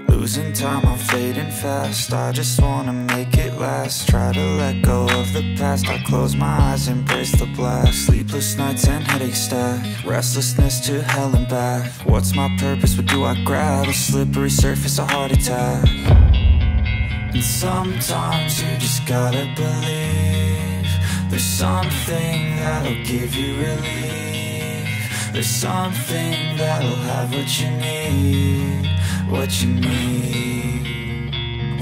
Losing time, I'm fading fast. I just wanna make it last. Try to let go of the past. I close my eyes, embrace the blast. Sleepless nights and headaches stack. Restlessness to hell and back. What's my purpose? What do I grab? A slippery surface, a heart attack. And sometimes you just gotta believe there's something that'll give you relief. There's something that'll have what you need, what you need.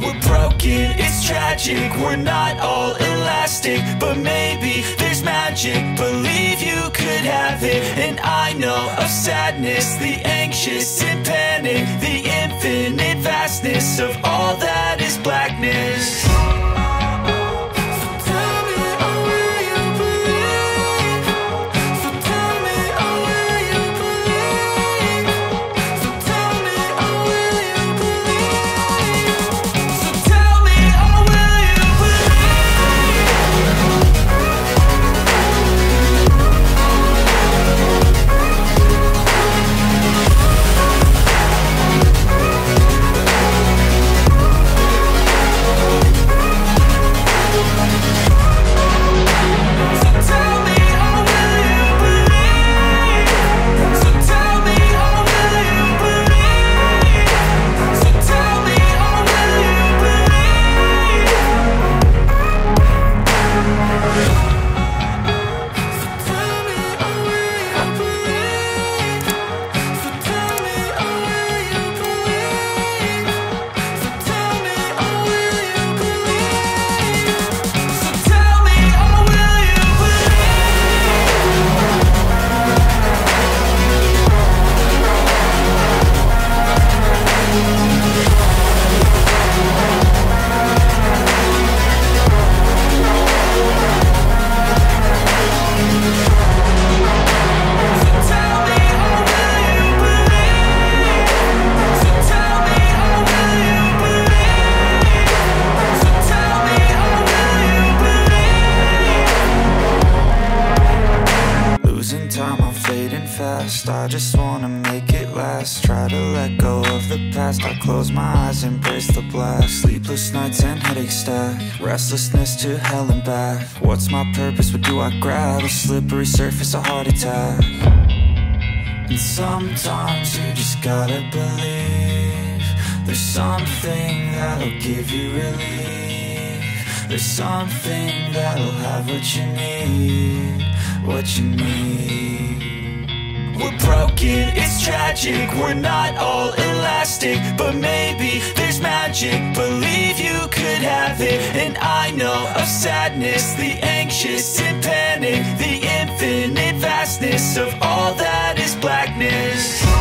We're broken, it's tragic, we're not all elastic, but maybe there's magic. Believe you could have it. And I know of sadness, the anxious and panic, the infinite vastness of all that is blackness. I just wanna make it last. Try to let go of the past. I close my eyes, embrace the blast. Sleepless nights and headaches stack. Restlessness to hell and back. What's my purpose? What do I grab? A slippery surface, a heart attack. And sometimes you just gotta believe there's something that'll give you relief. There's something that'll have what you need, what you need. We're broken, it's tragic, we're not all elastic, but maybe there's magic. Believe you could have it. And I know of sadness, the anxious and panic, the infinite vastness of all that is blackness.